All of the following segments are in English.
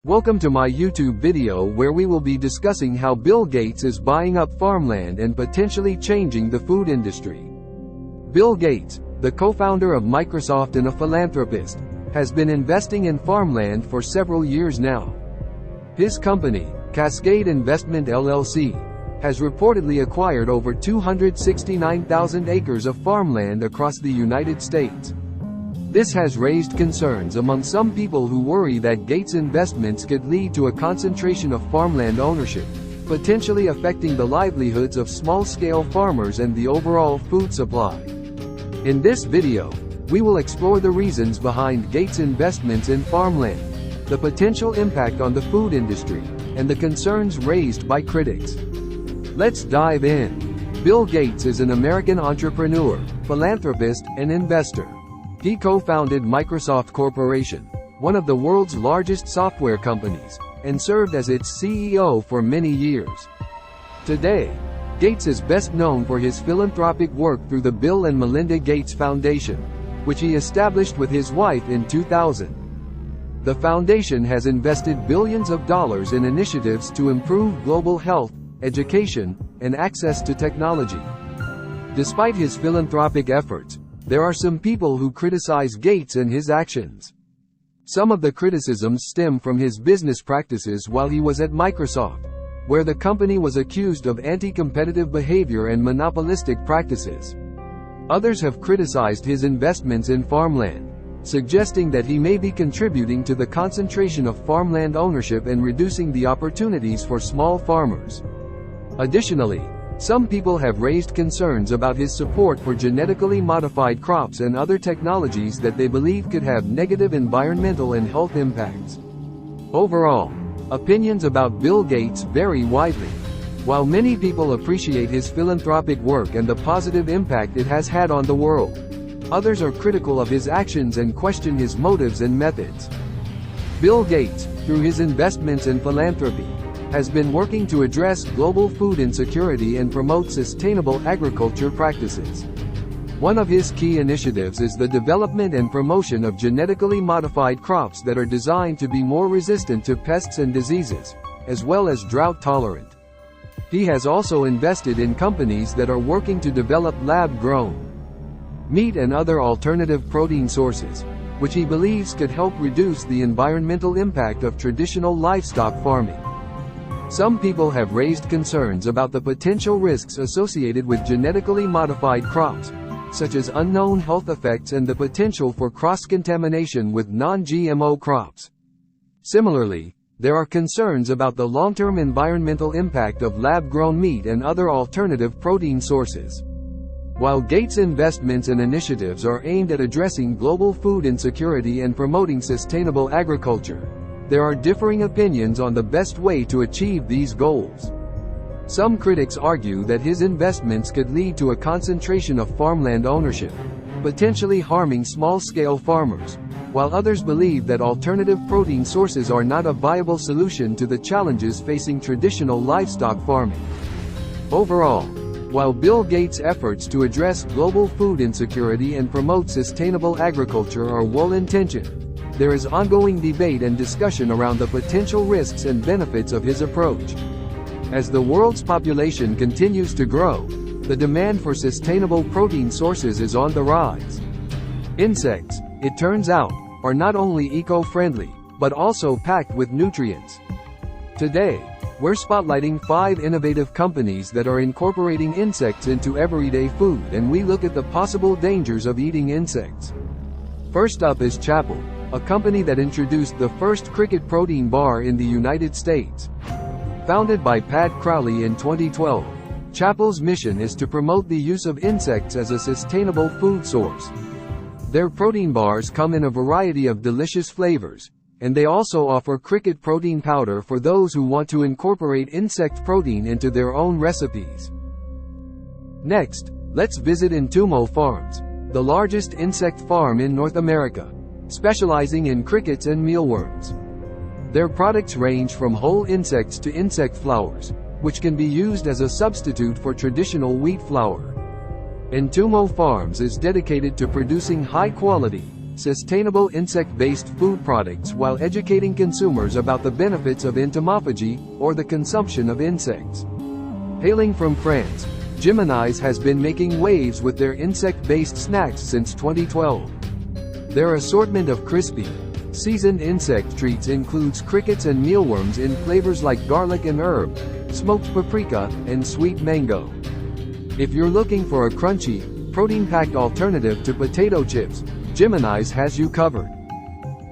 Welcome to my YouTube video where we will be discussing how Bill Gates is buying up farmland and potentially changing the food industry. Bill Gates, the co-founder of Microsoft and a philanthropist, has been investing in farmland for several years now. His company, Cascade Investment LLC, has reportedly acquired over 269,000 acres of farmland across the United States. This has raised concerns among some people who worry that Gates' investments could lead to a concentration of farmland ownership, potentially affecting the livelihoods of small-scale farmers and the overall food supply. In this video, we will explore the reasons behind Gates' investments in farmland, the potential impact on the food industry, and the concerns raised by critics. Let's dive in. Bill Gates is an American entrepreneur, philanthropist, and investor. He co-founded Microsoft Corporation, one of the world's largest software companies, and served as its CEO for many years. Today, Gates is best known for his philanthropic work through the Bill and Melinda Gates Foundation, which he established with his wife in 2000. The foundation has invested billions of dollars in initiatives to improve global health, education, and access to technology. Despite his philanthropic efforts, there are some people who criticize Gates and his actions. Some of the criticisms stem from his business practices while he was at Microsoft, where the company was accused of anti-competitive behavior and monopolistic practices. Others have criticized his investments in farmland, suggesting that he may be contributing to the concentration of farmland ownership and reducing the opportunities for small farmers. Additionally, some people have raised concerns about his support for genetically modified crops and other technologies that they believe could have negative environmental and health impacts. Overall, opinions about Bill Gates vary widely. While many people appreciate his philanthropic work and the positive impact it has had on the world, others are critical of his actions and question his motives and methods. Bill Gates, through his investments in philanthropy, has been working to address global food insecurity and promote sustainable agriculture practices. One of his key initiatives is the development and promotion of genetically modified crops that are designed to be more resistant to pests and diseases, as well as drought-tolerant. He has also invested in companies that are working to develop lab-grown meat and other alternative protein sources, which he believes could help reduce the environmental impact of traditional livestock farming. Some people have raised concerns about the potential risks associated with genetically modified crops, such as unknown health effects and the potential for cross-contamination with non-GMO crops. Similarly, there are concerns about the long-term environmental impact of lab-grown meat and other alternative protein sources. While Gates' investments and initiatives are aimed at addressing global food insecurity and promoting sustainable agriculture, there are differing opinions on the best way to achieve these goals. Some critics argue that his investments could lead to a concentration of farmland ownership, potentially harming small-scale farmers, while others believe that alternative protein sources are not a viable solution to the challenges facing traditional livestock farming. Overall, while Bill Gates' efforts to address global food insecurity and promote sustainable agriculture are well-intentioned, there is ongoing debate and discussion around the potential risks and benefits of his approach. As the world's population continues to grow, the demand for sustainable protein sources is on the rise. Insects, it turns out, are not only eco-friendly, but also packed with nutrients. Today, we're spotlighting 5 innovative companies that are incorporating insects into everyday food, and we look at the possible dangers of eating insects. First up is Chapel, a company that introduced the first cricket protein bar in the United States. Founded by Pat Crowley in 2012, Chapel's mission is to promote the use of insects as a sustainable food source. Their protein bars come in a variety of delicious flavors, and they also offer cricket protein powder for those who want to incorporate insect protein into their own recipes. Next, let's visit Entumo Farms, the largest insect farm in North America, specializing in crickets and mealworms. Their products range from whole insects to insect flowers, which can be used as a substitute for traditional wheat flour. Entumo Farms is dedicated to producing high-quality, sustainable insect-based food products while educating consumers about the benefits of entomophagy, or the consumption of insects. Hailing from France, Gemini's has been making waves with their insect-based snacks since 2012. Their assortment of crispy, seasoned insect treats includes crickets and mealworms in flavors like garlic and herb, smoked paprika, and sweet mango. If you're looking for a crunchy, protein-packed alternative to potato chips, Gemini's has you covered.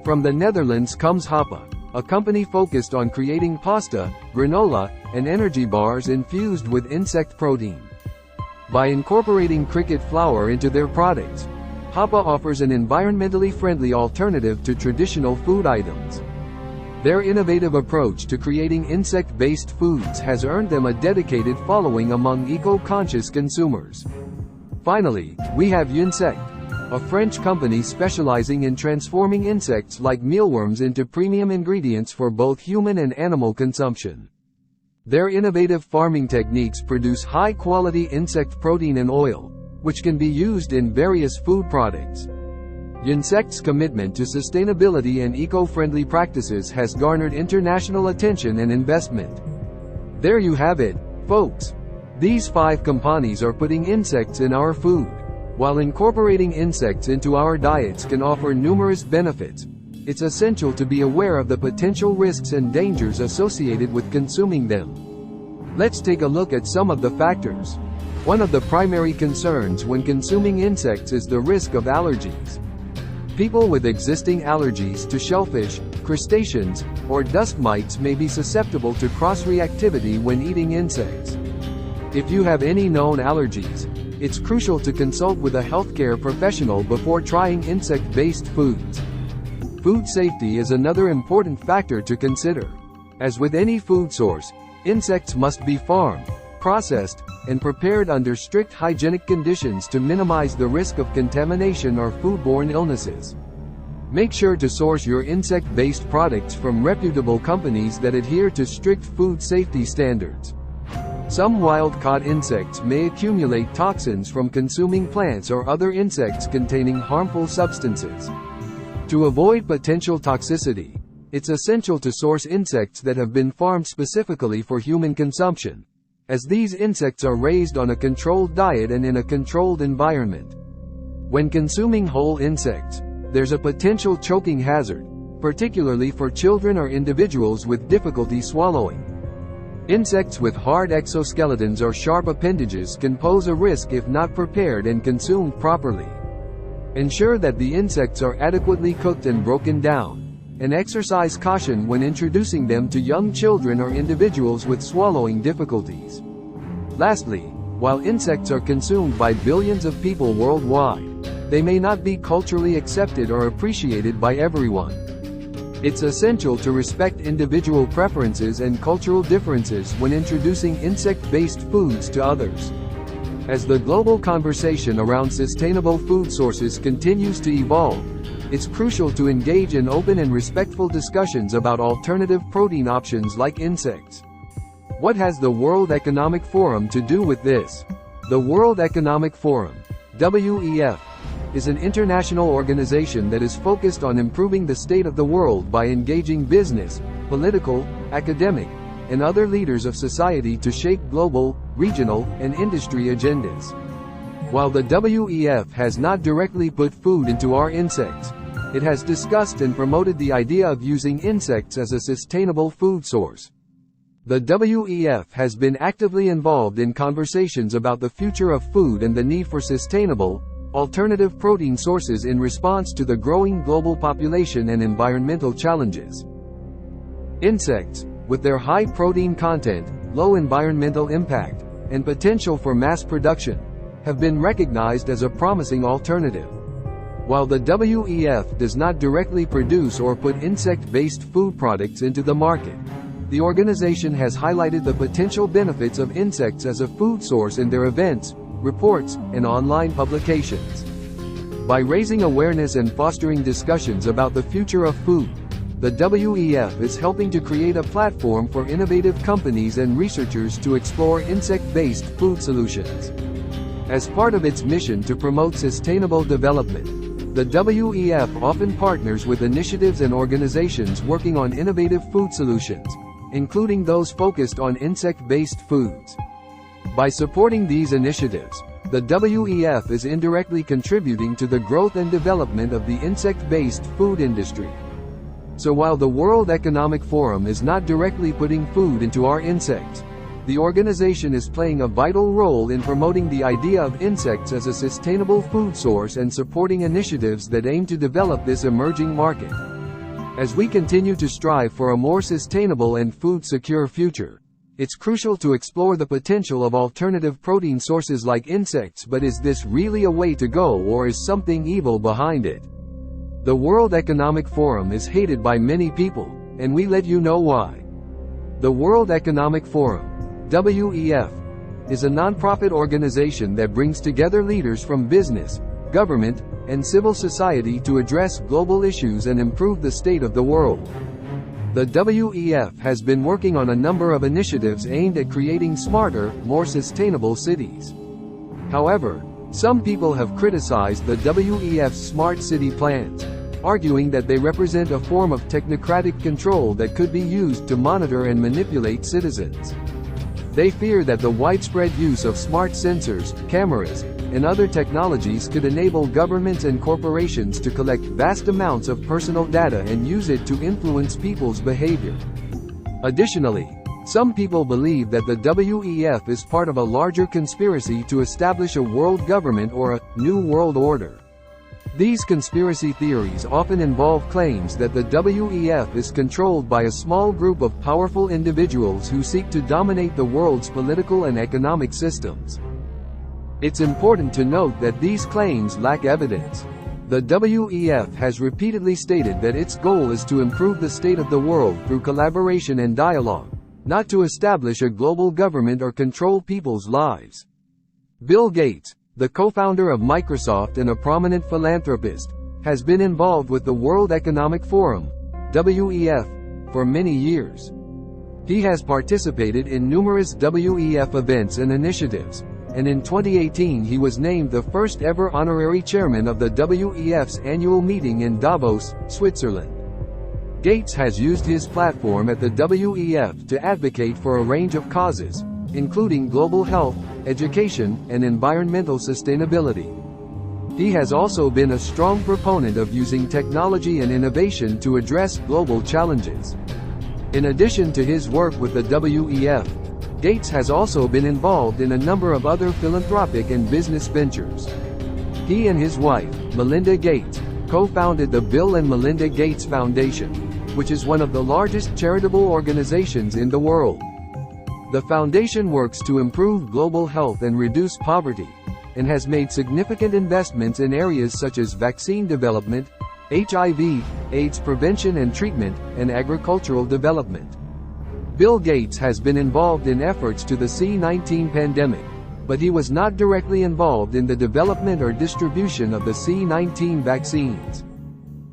From the Netherlands comes Hoppa, a company focused on creating pasta, granola, and energy bars infused with insect protein. By incorporating cricket flour into their products, Hoppa offers an environmentally friendly alternative to traditional food items. Their innovative approach to creating insect-based foods has earned them a dedicated following among eco-conscious consumers. Finally, we have Insect, a French company specializing in transforming insects like mealworms into premium ingredients for both human and animal consumption. Their innovative farming techniques produce high-quality insect protein and oil, which can be used in various food products. Insect's commitment to sustainability and eco-friendly practices has garnered international attention and investment. There you have it, folks. These 5 companies are putting insects in our food. While incorporating insects into our diets can offer numerous benefits, it's essential to be aware of the potential risks and dangers associated with consuming them. Let's take a look at some of the factors. One of the primary concerns when consuming insects is the risk of allergies. People with existing allergies to shellfish, crustaceans, or dust mites may be susceptible to cross-reactivity when eating insects. If you have any known allergies, it's crucial to consult with a healthcare professional before trying insect-based foods. Food safety is another important factor to consider. As with any food source, insects must be farmed, processed, and prepared under strict hygienic conditions to minimize the risk of contamination or foodborne illnesses. Make sure to source your insect-based products from reputable companies that adhere to strict food safety standards. Some wild-caught insects may accumulate toxins from consuming plants or other insects containing harmful substances. To avoid potential toxicity, it's essential to source insects that have been farmed specifically for human consumption, as these insects are raised on a controlled diet and in a controlled environment. When consuming whole insects, there's a potential choking hazard, particularly for children or individuals with difficulty swallowing. Insects with hard exoskeletons or sharp appendages can pose a risk if not prepared and consumed properly. Ensure that the insects are adequately cooked and broken down, and exercise caution when introducing them to young children or individuals with swallowing difficulties. Lastly, while insects are consumed by billions of people worldwide, they may not be culturally accepted or appreciated by everyone. It's essential to respect individual preferences and cultural differences when introducing insect-based foods to others. As the global conversation around sustainable food sources continues to evolve, it's crucial to engage in open and respectful discussions about alternative protein options like insects. What has the World Economic Forum to do with this? The World Economic Forum, WEF, is an international organization that is focused on improving the state of the world by engaging business, political, academic, and other leaders of society to shape global, regional, and industry agendas. While the WEF has not directly put food into our insects, it has discussed and promoted the idea of using insects as a sustainable food source. The WEF has been actively involved in conversations about the future of food and the need for sustainable, alternative protein sources in response to the growing global population and environmental challenges. Insects, with their high protein content, low environmental impact, and potential for mass production, have been recognized as a promising alternative. While the WEF does not directly produce or put insect-based food products into the market, the organization has highlighted the potential benefits of insects as a food source in their events, reports, and online publications. By raising awareness and fostering discussions about the future of food, the WEF is helping to create a platform for innovative companies and researchers to explore insect-based food solutions. As part of its mission to promote sustainable development, The WEF often partners with initiatives and organizations working on innovative food solutions, including those focused on insect-based foods. By supporting these initiatives, the WEF is indirectly contributing to the growth and development of the insect-based food industry. So while the World Economic Forum is not directly putting food into our insects, the organization is playing a vital role in promoting the idea of insects as a sustainable food source and supporting initiatives that aim to develop this emerging market. As we continue to strive for a more sustainable and food-secure future, it's crucial to explore the potential of alternative protein sources like insects. But is this really a way to go, or is something evil behind it? The World Economic Forum is hated by many people, and we let you know why. The World Economic Forum, WEF, is a non-profit organization that brings together leaders from business, government, and civil society to address global issues and improve the state of the world. The WEF has been working on a number of initiatives aimed at creating smarter, more sustainable cities. However, some people have criticized the WEF's smart city plans, arguing that they represent a form of technocratic control that could be used to monitor and manipulate citizens. They fear that the widespread use of smart sensors, cameras, and other technologies could enable governments and corporations to collect vast amounts of personal data and use it to influence people's behavior. Additionally, some people believe that the WEF is part of a larger conspiracy to establish a world government or a new world order. These conspiracy theories often involve claims that the WEF is controlled by a small group of powerful individuals who seek to dominate the world's political and economic systems. It's important to note that these claims lack evidence. The WEF has repeatedly stated that its goal is to improve the state of the world through collaboration and dialogue, not to establish a global government or control people's lives. Bill Gates, the co-founder of Microsoft and a prominent philanthropist, has been involved with the World Economic Forum, WEF, for many years. He has participated in numerous WEF events and initiatives, and in 2018 he was named the first ever honorary chairman of the WEF's annual meeting in Davos, Switzerland. Gates has used his platform at the WEF to advocate for a range of causes, including global health, education, and environmental sustainability. He has also been a strong proponent of using technology and innovation to address global challenges. In addition to his work with the WEF, Gates has also been involved in a number of other philanthropic and business ventures. He and his wife, Melinda Gates, co-founded the Bill and Melinda Gates Foundation, which is one of the largest charitable organizations in the world. The foundation works to improve global health and reduce poverty, and has made significant investments in areas such as vaccine development, HIV, AIDS prevention and treatment, and agricultural development. Bill Gates has been involved in efforts to the C-19 pandemic, but he was not directly involved in the development or distribution of the C-19 vaccines.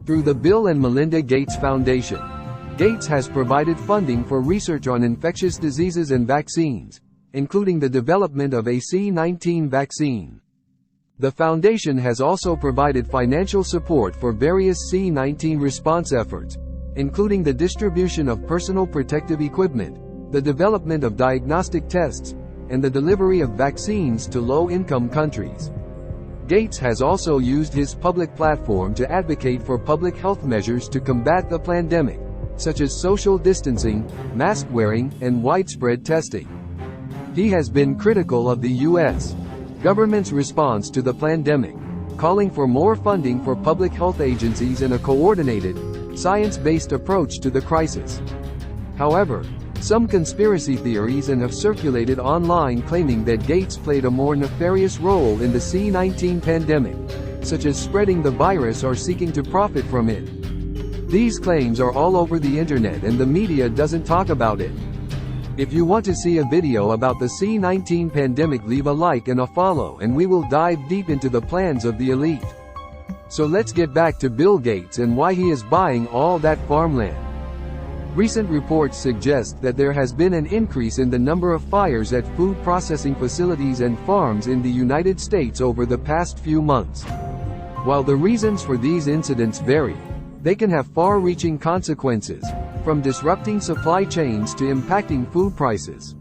Through the Bill and Melinda Gates Foundation, Gates has provided funding for research on infectious diseases and vaccines, including the development of a C-19 vaccine. The foundation has also provided financial support for various C-19 response efforts, including the distribution of personal protective equipment, the development of diagnostic tests, and the delivery of vaccines to low-income countries. Gates has also used his public platform to advocate for public health measures to combat the pandemic, such as social distancing, mask wearing, and widespread testing. He has been critical of the U.S. government's response to the pandemic, calling for more funding for public health agencies and a coordinated, science-based approach to the crisis. However, some conspiracy theories have circulated online claiming that Gates played a more nefarious role in the C-19 pandemic, such as spreading the virus or seeking to profit from it. These claims are all over the internet and the media doesn't talk about it. If you want to see a video about the C-19 pandemic, leave a like and a follow and we will dive deep into the plans of the elite. So let's get back to Bill Gates and why he is buying all that farmland. Recent reports suggest that there has been an increase in the number of fires at food processing facilities and farms in the United States over the past few months. While the reasons for these incidents vary, they can have far-reaching consequences, from disrupting supply chains to impacting food prices.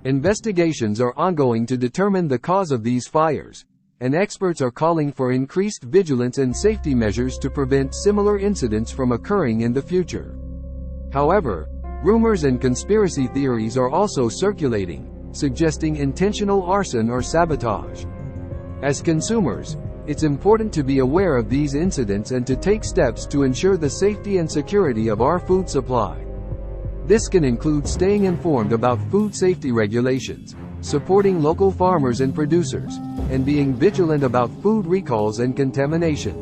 Investigations are ongoing to determine the cause of these fires, and experts are calling for increased vigilance and safety measures to prevent similar incidents from occurring in the future. However, rumors and conspiracy theories are also circulating, suggesting intentional arson or sabotage. As consumers, it's important to be aware of these incidents and to take steps to ensure the safety and security of our food supply. This can include staying informed about food safety regulations, supporting local farmers and producers, and being vigilant about food recalls and contamination.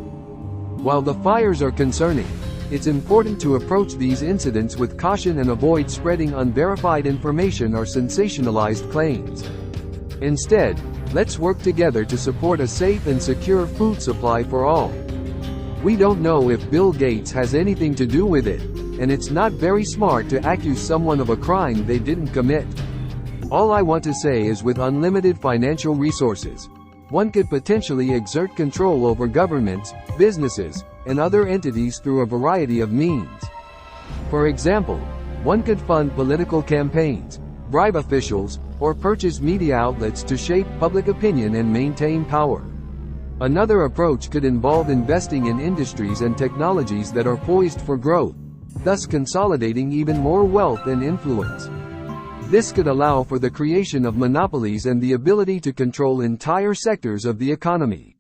While the fires are concerning, it's important to approach these incidents with caution and avoid spreading unverified information or sensationalized claims. Instead, let's work together to support a safe and secure food supply for all. We don't know if Bill Gates has anything to do with it, and it's not very smart to accuse someone of a crime they didn't commit. All I want to say is, with unlimited financial resources, one could potentially exert control over governments, businesses, and other entities through a variety of means. For example, one could fund political campaigns, bribe officials, or purchase media outlets to shape public opinion and maintain power. Another approach could involve investing in industries and technologies that are poised for growth, thus consolidating even more wealth and influence. This could allow for the creation of monopolies and the ability to control entire sectors of the economy.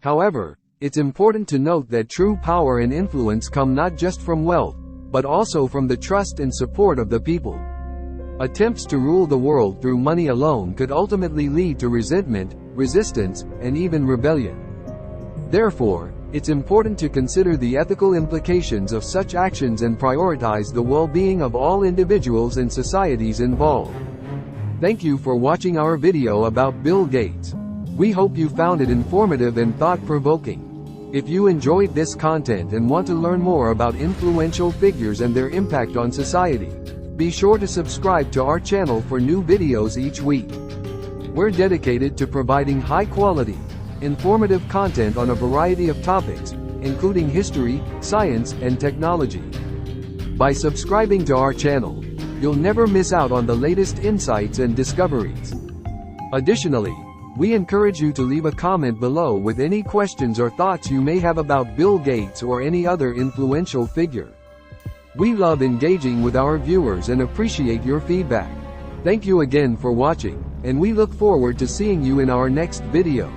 However, it's important to note that true power and influence come not just from wealth, but also from the trust and support of the people. Attempts to rule the world through money alone could ultimately lead to resentment, resistance, and even rebellion. Therefore, it's important to consider the ethical implications of such actions and prioritize the well-being of all individuals and societies involved. Thank you for watching our video about Bill Gates. We hope you found it informative and thought-provoking. If you enjoyed this content and want to learn more about influential figures and their impact on society, be sure to subscribe to our channel for new videos each week. We're dedicated to providing high-quality, informative content on a variety of topics, including history, science, and technology. By subscribing to our channel, you'll never miss out on the latest insights and discoveries. Additionally, we encourage you to leave a comment below with any questions or thoughts you may have about Bill Gates or any other influential figure. We love engaging with our viewers and appreciate your feedback. Thank you again for watching, and we look forward to seeing you in our next video.